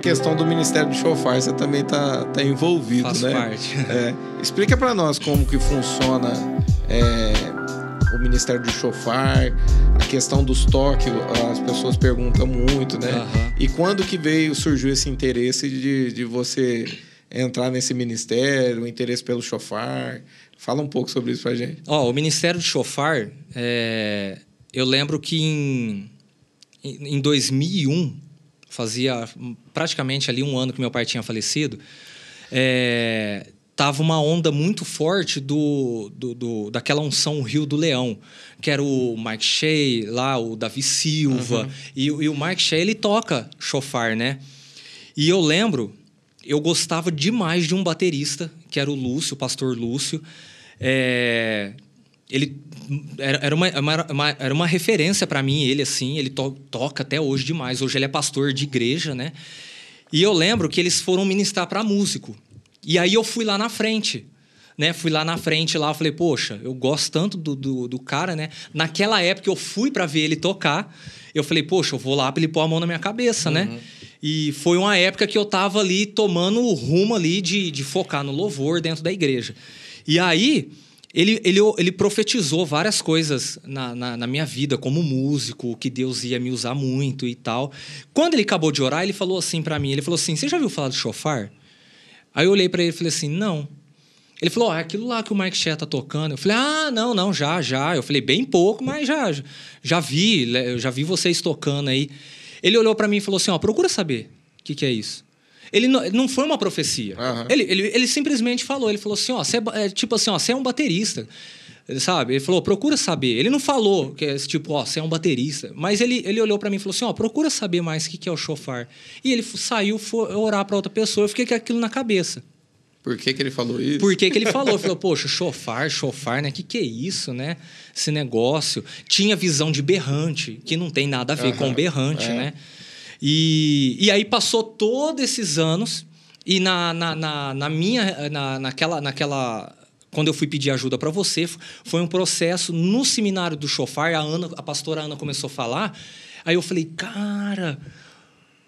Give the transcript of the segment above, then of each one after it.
questão do Ministério do Chofar, você também tá envolvido, Faz né? parte. Explica para nós como que funciona o Ministério do Chofar, a questão dos toques, as pessoas perguntam muito, né? Uhum. E quando que surgiu esse interesse de você entrar nesse ministério, o interesse pelo chofar? Fala um pouco sobre isso pra gente. O Ministério do Chofar, eu lembro que em 2001, fazia praticamente ali 1 ano que meu pai tinha falecido, tava uma onda muito forte daquela unção Rio do Leão, que era o Mike Shea, lá, o Davi Silva. Uhum. E o Mike Shea, ele toca chofar, né? E eu lembro, eu gostava demais de um baterista, que era o Lúcio, o pastor Lúcio. Ele era uma referência para mim, ele assim, ele toca até hoje demais. Hoje ele é pastor de igreja, né? E eu lembro que eles foram ministrar para músico. E aí eu fui lá na frente, né? Fui lá na frente, lá, eu falei, poxa, eu gosto tanto do cara, né? Naquela época eu fui para ver ele tocar, eu falei, poxa, eu vou lá para ele pôr a mão na minha cabeça, né? E foi uma época que eu tava ali tomando o rumo ali de focar no louvor dentro da igreja. E aí ele profetizou várias coisas na minha vida como músico, que Deus ia me usar muito e tal. Quando ele acabou de orar, ele falou assim para mim, ele falou assim, você já viu falar de chofar? Aí eu olhei para ele e falei assim, não. Ele falou, é aquilo lá que o Mike Shea tá tocando. Eu falei, não, já. Eu falei, bem pouco, mas já vi, eu já vi vocês tocando aí. Ele olhou para mim e falou assim, procura saber o que é isso. Ele não foi uma profecia. Uhum. Ele simplesmente falou, ele falou assim, você é um baterista, sabe? Ele falou, procura saber. Ele não falou que é tipo, você é um baterista, mas ele olhou para mim e falou assim, procura saber mais o que é o chofar. E ele saiu, foi orar para outra pessoa, eu fiquei com aquilo na cabeça. Por que ele falou isso? Por que ele falou? Ele falou, poxa, chofar, né? Que é isso, né? Esse negócio. Tinha visão de berrante, que não tem nada a ver com berrante, né? E aí passou todos esses anos e naquela quando eu fui pedir ajuda para você, foi um processo no seminário do chofar, a pastora Ana começou a falar, aí eu falei, cara,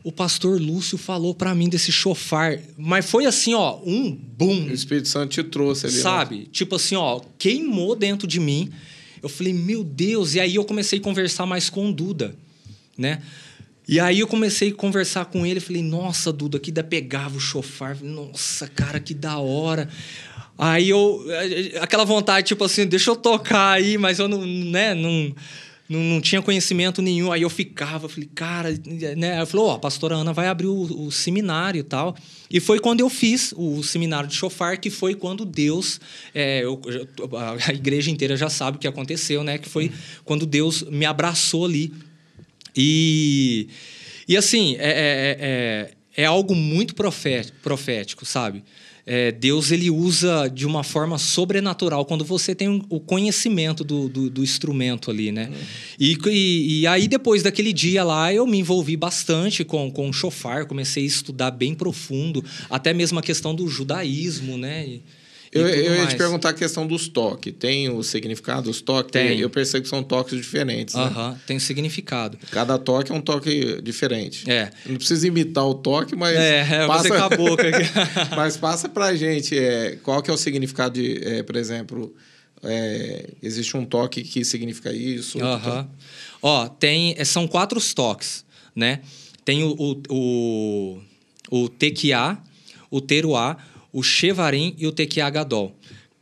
o pastor Lúcio falou para mim desse chofar, mas foi assim, um boom. O Espírito Santo te trouxe ali. Sabe? Né? Tipo assim, queimou dentro de mim. Eu falei, meu Deus, e aí eu comecei a conversar mais com o Duda, né? E aí eu comecei a conversar com ele, falei, nossa, Duda, que pegava o chofar, nossa, cara, que da hora. Aí aquela vontade, tipo assim, deixa eu tocar aí, mas eu não tinha conhecimento nenhum. Aí eu falei, cara, né? Eu falei, a pastora Ana vai abrir o seminário e tal. E foi quando eu fiz o seminário de chofar, que foi quando Deus, a igreja inteira já sabe o que aconteceu, né? Que foi quando Deus me abraçou ali. E assim, é algo muito profético, sabe? Deus, ele usa de uma forma sobrenatural quando você tem o conhecimento do instrumento ali, né? E aí, depois daquele dia lá, eu me envolvi bastante com o chofar, comecei a estudar bem profundo, até mesmo a questão do judaísmo, né? Eu ia te perguntar a questão dos toques. Tem o significado dos toques? Tem. Eu percebo que são toques diferentes, né? Tem significado. Cada toque é um toque diferente. Não precisa imitar o toque, mas... você com a boca. Mas passa pra gente qual que é o significado de... por exemplo, existe um toque que significa isso? São 4 toques, né? Tem o tequiá, o teruá, o Shevarim e o Tequiá Gadol.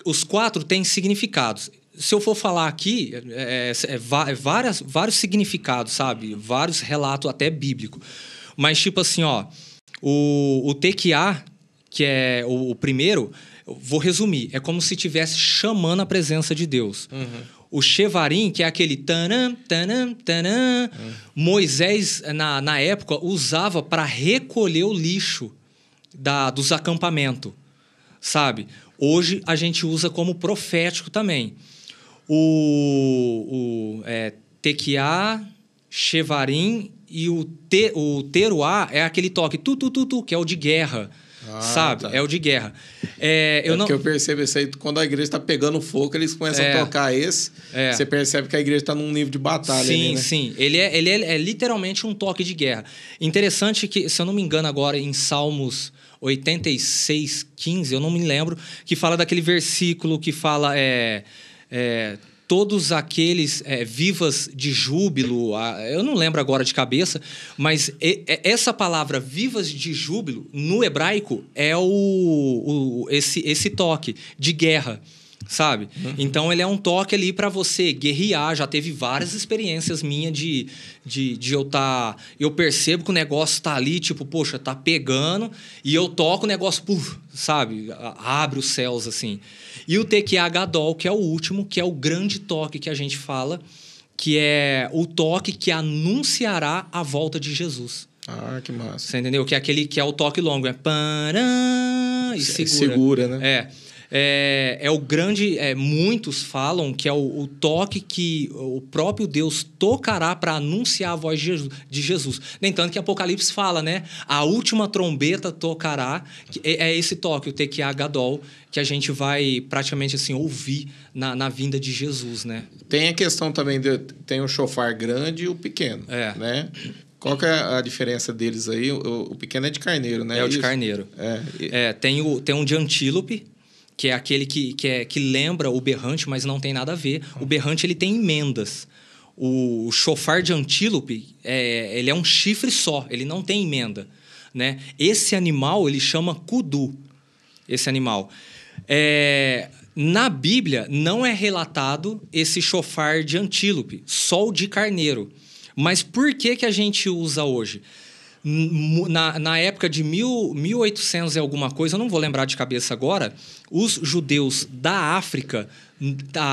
Os 4 têm significados. Se eu for falar aqui, vários significados, sabe? Vários relatos até bíblicos. Mas, tipo assim, o Tequiá, que é o primeiro, eu vou resumir, é como se estivesse chamando a presença de Deus. O Shevarim, que é aquele tanã, tanã, tanã, Moisés, na época, usava para recolher o lixo dos acampamentos, sabe? Hoje a gente usa como profético também. O Tequiá, Shevarim e o teruá é aquele toque tu, que é o de guerra. Sabe? Tá. É o de guerra. Porque eu percebo isso aí, quando a igreja está pegando fogo, eles começam a tocar esse. Você percebe que a igreja está num nível de batalha. Sim, ali, né? sim. Ele é literalmente um toque de guerra. Interessante que, se eu não me engano agora, em Salmos 86, 15, eu não me lembro, que fala daquele versículo que fala... todos aqueles vivas de júbilo, eu não lembro agora de cabeça, mas essa palavra vivas de júbilo, no hebraico, é esse toque de guerra, sabe? Uhum. Então, ele é um toque ali para você guerrear. Já teve várias experiências minhas de eu percebo que o negócio tá ali, tipo, poxa, tá pegando, e eu toco o negócio, sabe? Abre os céus, assim. E o Tekiá Gadol, que é o último, que é o grande toque que a gente fala, que é o toque que anunciará a volta de Jesus. Ah, que massa. Você entendeu? Que é aquele que é o toque longo, pará, e segura. Né? É o grande... muitos falam que é o toque que o próprio Deus tocará para anunciar a voz de Jesus. Nem tanto que Apocalipse fala, né? A última trombeta tocará. É esse toque, o Tekiá Gadol, que a gente vai praticamente assim ouvir na vinda de Jesus, né? Tem a questão também, tem o chofar grande e o pequeno, né? Qual que é a diferença deles aí? O pequeno é de carneiro, né? É o de carneiro. Tem um de antílope, que é aquele que lembra o berrante, mas não tem nada a ver. O berrante ele tem emendas. O chofar de antílope, ele é um chifre só, ele não tem emenda, né? Esse animal, ele chama kudu, esse animal. Na Bíblia, não é relatado esse chofar de antílope, só o de carneiro. Mas por que a gente usa hoje? Na época de 1800 e alguma coisa, eu não vou lembrar de cabeça agora, os judeus da África,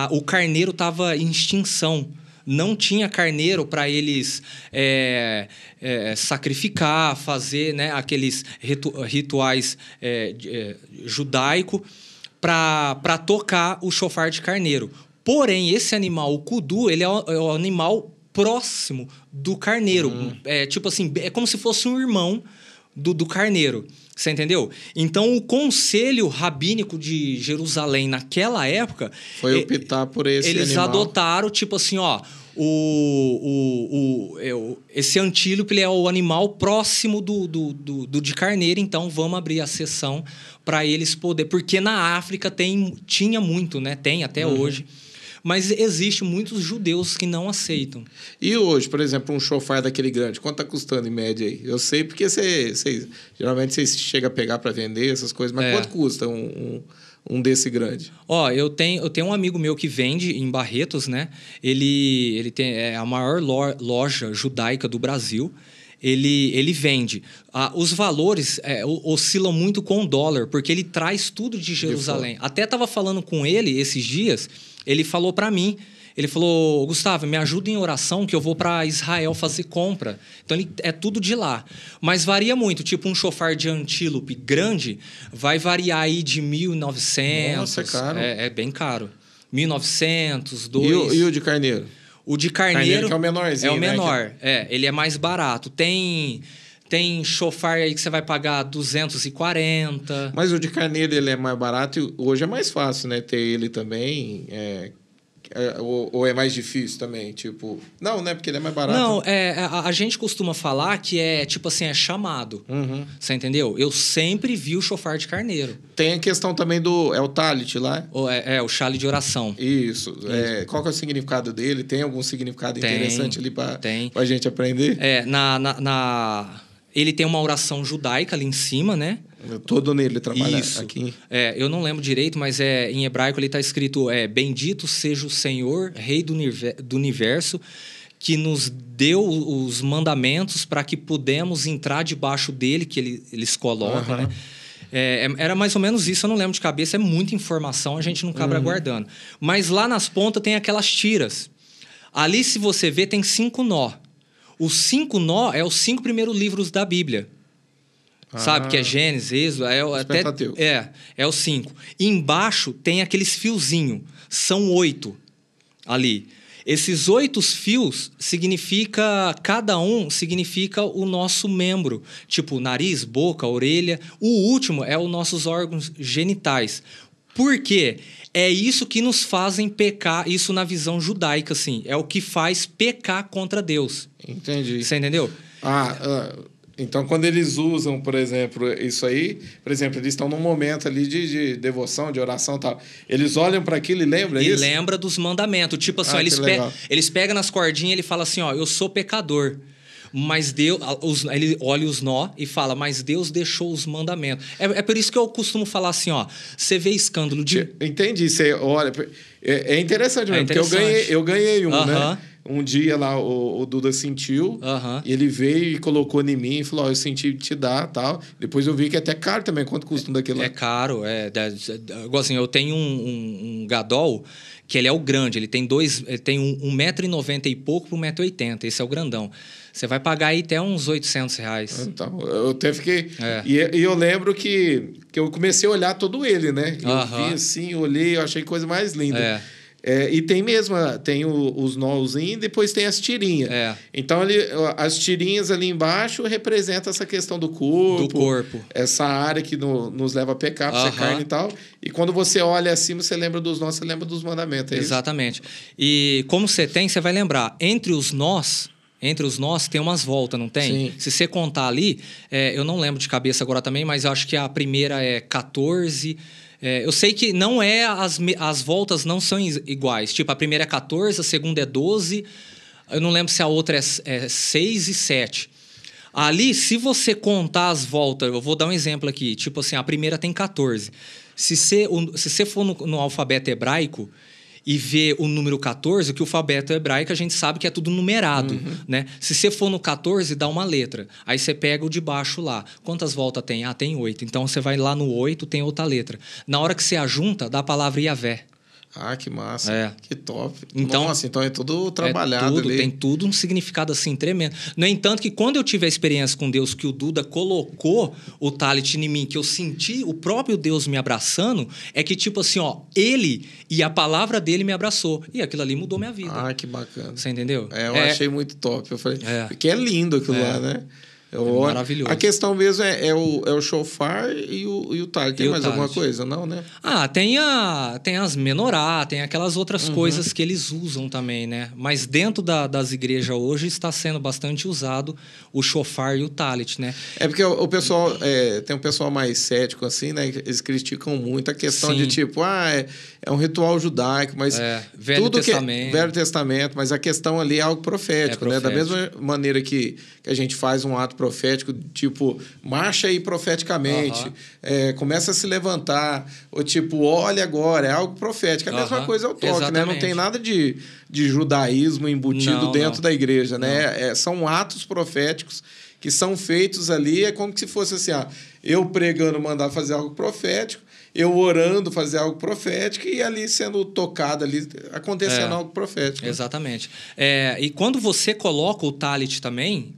o carneiro estava em extinção. Não tinha carneiro para eles sacrificar, fazer, né, aqueles rituais judaicos para tocar o chofar de carneiro. Porém, esse animal, o kudu, ele é o animal próximo do carneiro. Tipo assim, é como se fosse um irmão do carneiro. Você entendeu? Então, o conselho rabínico de Jerusalém naquela época... Foi optar por esse animal. Eles adotaram, tipo assim, ó... esse antílope ele é o animal próximo do de carneiro, então vamos abrir a sessão para eles poderem... Porque na África tinha muito, né? Tem até hoje... Mas existe muitos judeus que não aceitam. E hoje, por exemplo, um chofar daquele grande, quanto está custando em média aí? Eu sei porque geralmente você chega a pegar para vender essas coisas, mas quanto custa um desse grande? Eu tenho um amigo meu que vende em Barretos, né? Ele tem a maior loja judaica do Brasil. Ele vende. Os valores oscilam muito com o dólar, porque ele traz tudo de Jerusalém. Até estava falando com ele esses dias, ele falou para mim, ele falou, Gustavo, me ajuda em oração que eu vou para Israel fazer compra. Então, é tudo de lá. Mas varia muito. Tipo, um chofar de antílope grande vai variar aí de 1.900. Nossa, é caro. É bem caro. 1.900, 2... E o de carneiro? O de carneiro que é o menorzinho, é o menor. Né? Ele é mais barato. Tem chofar aí que você vai pagar 240. Mas o de carneiro ele é mais barato e hoje é mais fácil, né? Ter ele também. Ou é mais difícil também? Tipo... Não, né? Porque ele é mais barato. Não, a gente costuma falar que tipo assim, é chamado. Você entendeu? Eu sempre vi o chofar de carneiro. Tem a questão também o talit lá. O chale de oração. Isso. Qual que é o significado dele? Tem algum significado interessante ali para a gente aprender? Ele tem uma oração judaica ali em cima, né? Todo nele trabalha Isso. Aqui. Eu não lembro direito, mas em hebraico ele está escrito bendito seja o Senhor, Rei do universo, que nos deu os mandamentos para que pudemos entrar debaixo dele, que eles colocam, né? Era mais ou menos isso, eu não lembro de cabeça, é muita informação, a gente não acaba aguardando. Mas lá nas pontas tem aquelas tiras. Ali, se você ver, tem 5 nó. Os 5 nó é os 5 primeiros livros da Bíblia. Sabe? Que é Gênesis, Êxodo, é os 5. E embaixo tem aqueles fiozinhos. São 8 ali. Esses 8 fios cada um significa o nosso membro. Tipo, nariz, boca, orelha. O último é os nossos órgãos genitais. Por quê? É isso que nos fazem pecar, isso na visão judaica, assim. É o que faz pecar contra Deus. Entendi. Você entendeu? Então, quando eles usam, por exemplo, isso aí, por exemplo, eles estão num momento ali de devoção, de oração e tal, eles olham para aquilo e lembram isso? E lembra dos mandamentos. Tipo assim, eles pegam nas cordinhas e ele fala assim, ó, eu sou pecador. Mas Deus, ele olha os nó e fala, mas Deus deixou os mandamentos. É por isso que eu costumo falar assim, ó, você vê escândalo de... Entendi, você olha... É interessante mesmo, porque eu ganhei um, né? Um dia lá o Duda sentiu, e ele veio e colocou em mim e falou, eu senti te dar tal. Depois eu vi que é até caro também. Quanto custa um daquele lá? É caro, assim, eu tenho um Gadol, que ele é o grande, ele tem 1,90 m e pouco por 1,80 m. Esse é o grandão. Você vai pagar aí até uns R$800. Então, eu até fiquei... E eu lembro que eu comecei a olhar todo ele, né? Eu vi assim, olhei, eu achei coisa mais linda. E tem mesmo, tem os nózinhos e depois tem as tirinhas. Então, as tirinhas ali embaixo representam essa questão do corpo. Essa área que nos leva a pecar, para ser carne e tal. E quando você olha acima, você lembra dos nós, você lembra dos mandamentos. Exatamente. E como você vai lembrar, entre os nós tem umas voltas, não tem? Sim. Se você contar ali, eu não lembro de cabeça agora também, mas eu acho que a primeira é 14... eu sei que não as voltas não são iguais. Tipo, a primeira é 14, a segunda é 12. Eu não lembro se a outra é 6 e 7. Ali, se você contar as voltas... Eu vou dar um exemplo aqui. Tipo assim, a primeira tem 14. Se você for no alfabeto hebraico e ver o número 14, que o alfabeto hebraico a gente sabe que é tudo numerado, né? Se você for no 14, dá uma letra. Aí você pega o de baixo lá. Quantas voltas tem? Tem 8. Então, você vai lá no 8, tem outra letra. Na hora que você ajunta, dá a palavra Yavé. Que massa. Que top. Então, nossa, então é tudo trabalhado ali. Tem tudo um significado assim tremendo. No entanto, que quando eu tive a experiência com Deus, que o Duda colocou o talit em mim, que eu senti o próprio Deus me abraçando, é que tipo assim, ó, ele e a palavra dele me abraçou. E aquilo ali mudou minha vida. Que bacana. Você entendeu? Eu achei muito top. Eu falei, porque é lindo aquilo lá, né? Maravilhoso. A questão mesmo é o shofar e o talit. Tem mais alguma coisa? Não, né? Tem as menorá, tem aquelas outras coisas que eles usam também, né? Mas dentro das igrejas hoje está sendo bastante usado o shofar e o talit, né? É porque o pessoal... tem um pessoal mais cético, assim, né? Eles criticam muito a questão de tipo... é um ritual judaico, mas... Velho Testamento. Velho Testamento, mas a questão ali é algo profético, né? Da mesma maneira que a gente faz um ato profético, tipo, marcha aí profeticamente, começa a se levantar, ou tipo, olha agora, é algo profético. A mesma coisa é o toque, exatamente, né? Não tem nada de judaísmo embutido dentro da igreja, né? São atos proféticos que são feitos ali, é como se fosse assim, eu pregando mandar fazer algo profético, eu orando fazer algo profético e ali sendo tocado, ali acontecendo algo profético. Exatamente. E quando você coloca o talit também...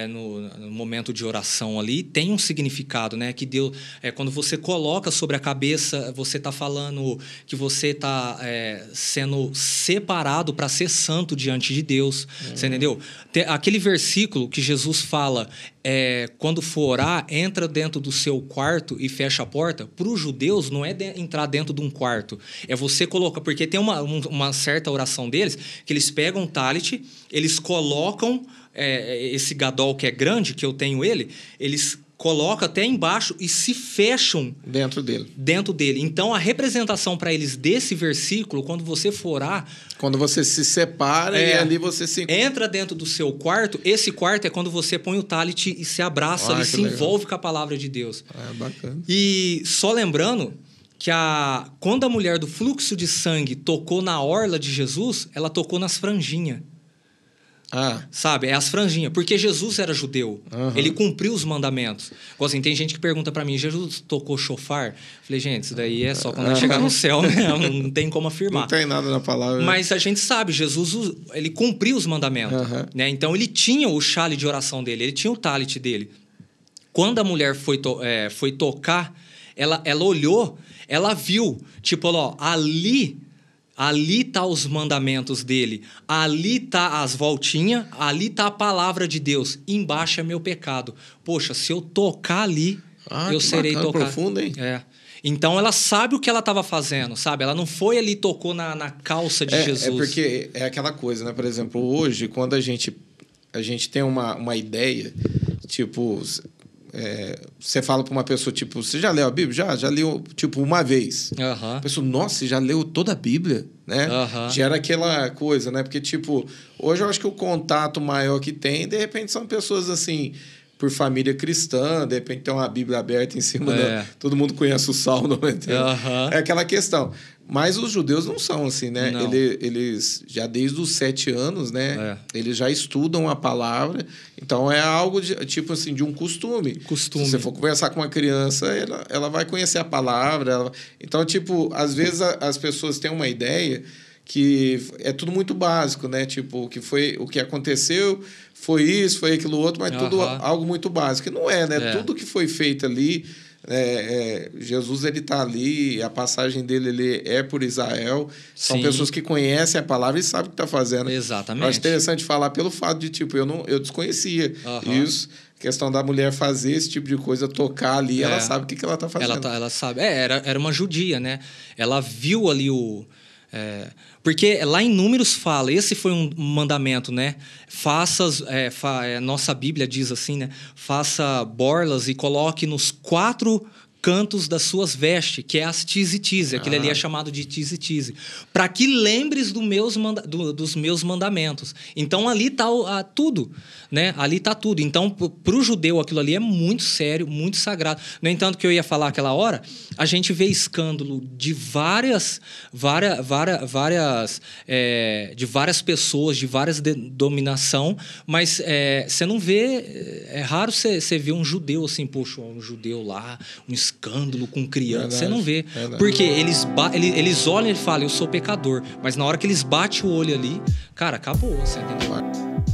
no momento de oração ali, tem um significado, né? Que Deus, quando você coloca sobre a cabeça, você está falando que você está sendo separado para ser santo diante de Deus. Você entendeu? Aquele versículo que Jesus fala, quando for orar, entra dentro do seu quarto e fecha a porta. Para os judeus, não é entrar dentro de um quarto. É você colocar... Porque tem uma certa oração deles, que eles pegam o talit, eles colocam... esse gadol que é grande, que eu tenho eles colocam até embaixo e se fecham dentro dele. Então, a representação para eles desse versículo, quando você for orar... Quando você se separa e ali você se... Entra dentro do seu quarto. Esse quarto é quando você põe o talit e se abraça e se envolve com a palavra de Deus. Bacana. E só lembrando que quando a mulher do fluxo de sangue tocou na orla de Jesus, ela tocou nas franjinhas. Sabe? É as franjinhas. Porque Jesus era judeu. Ele cumpriu os mandamentos. Assim, tem gente que pergunta para mim, Jesus tocou shofar? Falei, gente, isso daí é só quando chegar no céu mesmo. Não tem como afirmar. Não tem nada na palavra. Mas a gente sabe, Jesus, ele cumpriu os mandamentos. Né? Então, ele tinha o chale de oração dele. Ele tinha o talit dele. Quando a mulher foi tocar, ela olhou, ela viu. Tipo, ali... Ali tá os mandamentos dele. Ali tá as voltinhas. Ali tá a palavra de Deus. Embaixo é meu pecado. Poxa, se eu tocar ali, eu serei tocado. Profundo, hein? Então, ela sabe o que ela estava fazendo, sabe? Ela não foi ali e tocou na calça de Jesus. É porque é aquela coisa, né? Por exemplo, hoje, quando a gente tem uma ideia, tipo... você fala para uma pessoa, tipo, você já leu a Bíblia? Já leu, tipo, uma vez. A pessoa, nossa, você já leu toda a Bíblia? Né? Gera aquela coisa, né? Porque, tipo, hoje eu acho que o contato maior que tem, de repente, são pessoas, assim, por família cristã, de repente tem uma Bíblia aberta em cima todo mundo conhece o Salmo, é aquela questão. Mas os judeus não são assim, né? Eles já desde os 7 anos, né? Eles já estudam a palavra. Então, é algo tipo assim, de um costume. Se você for conversar com uma criança, ela vai conhecer a palavra. Então, tipo, às vezes as pessoas têm uma ideia que é tudo muito básico, né? Tipo, o que aconteceu foi isso, foi aquilo outro, mas tudo algo muito básico. E não é, né? Tudo que foi feito ali... Jesus, ele está ali, a passagem dele ele é por Israel. São pessoas que conhecem a palavra e sabem o que está fazendo. Exatamente. Eu acho interessante falar pelo fato de, tipo, eu desconhecia isso. A questão da mulher fazer esse tipo de coisa, tocar ali, ela sabe o que ela está fazendo. Ela sabe. Era uma judia, né? Ela viu ali porque lá em Números fala, esse foi um mandamento, né? Nossa Bíblia diz assim, né? Faça borlas e coloque nos 4 cantos das suas vestes, que é as tise-tise. Aquilo ali é chamado de tise-tise. Para que lembres dos meus mandamentos. Então, ali está tudo, né? Ali está tudo. Então, para o judeu, aquilo ali é muito sério, muito sagrado. No entanto, que eu ia falar aquela hora, a gente vê escândalo de várias pessoas, de várias denominações, mas você não vê... É raro você ver um judeu assim, poxa, um judeu lá, um escândalo com criança, você não vê. Porque eles olham e falam, eu sou pecador. Mas na hora que eles batem o olho ali, cara, acabou, você entendeu?